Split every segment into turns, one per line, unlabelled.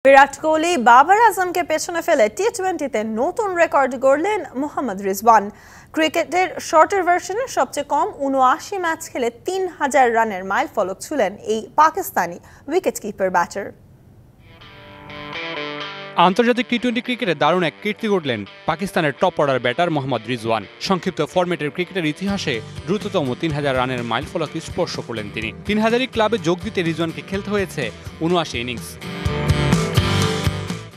বিরাট কোহলি বাবর আজমকে পেছনে ফেলে টি-20তে নতুন রেকর্ড গড়লেন মোহাম্মদ রিজওয়ান। ক্রিকেটের শর্টার ভার্সনে সবচেয়ে কম ৭৯ ম্যাচ খেলে ৩০০০ রানের মাইলফলক ছুঁলেন এই পাকিস্তানি উইকেটকিপার ব্যাটার।
আন্তর্জাতিক টি-20 ক্রিকেটে দারুণ এক কীর্তি গড়লেন পাকিস্তানের top order batter Mohammad Rizwan. সংক্ষিপ্ত ফরম্যাটের ক্রিকেটের ইতিহাসে দ্রুততম ৩০০০ রানের মাইলফলক স্পর্শ করলেন তিনি। ৩০০০ই ক্লাবে যোগ দিতে রিজওয়ানকে খেলতে হয়েছে ৭৯ ইনিংস।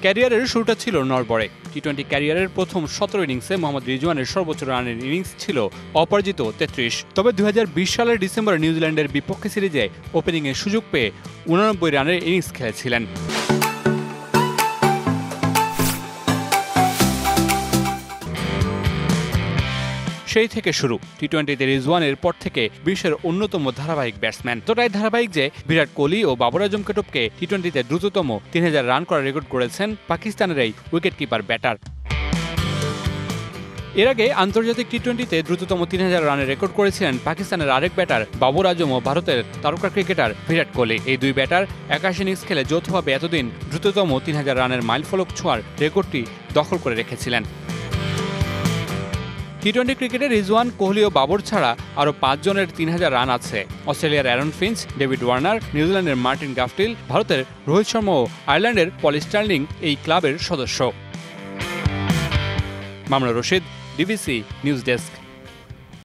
ক্যারিয়ারের শুরুটা ছিল নড়বড়ে। টি-20 ক্যারিয়ারের প্রথম ১৭ ইনিংসে মোহাম্মদ রিজওয়ানের সর্বোচ্চ রানের ইনিংস ছিল অপরাজিত ৩৩। তবে ২০২০ সালের ডিসেম্বরে নিউজিল্যান্ডের বিপক্ষে সিরিজে ওপেনিংয়ের সুযোগ পেয়ে ৮৯ রানের ইনিংস খেলেছিলেন। সেই থেকে শুরু টি-20তে রিজওয়ানের পর থেকে বিশ্বের অন্যতম ধারাবাহিক ব্যাটসম্যান। তোটাই ধারাবাহিক যে বিরাট কোহলি ও বাবর আজমকে টপকে টি-20তে দ্রুততম ৩০০০ রান করার রেকর্ড করেছেন পাকিস্তানের এই উইকেটকিপার ব্যাটার। এর আগে আন্তর্জাতিক টি-20তে দ্রুততম ৩০০০ রানের রেকর্ড করেছিলেন পাকিস্তানের আরেক ব্যাটার বাবর আজম ও ভারতের তারকা ক্রিকেটার বিরাট কোহলি। এই দুই ব্যাটার ৮১ ইনিংস খেলে যৌথভাবে এতদিন দ্রুততম ৩০০০ রানের মাইলফলক ছোঁয়ার রেকর্ডটি দখল করে রেখেছিলেন। টি-20 ক্রিকেটে রিজওয়ান, কোহলি ও বাবর ছাড়া আরও ৫ জনের ৩০০০ রান আছে। অস্ট্রেলিয়ার অ্যারন ফিঞ্চ, ডেভিড ওয়ার্নার, নিউজিল্যান্ডের মার্টিন গাফটিল, ভারতের রোহিত শর্মা ও আয়ারল্যান্ডের পল স্টার্লিং এই ক্লাবের সদস্য। Mamunur Rashid, DBC news desk.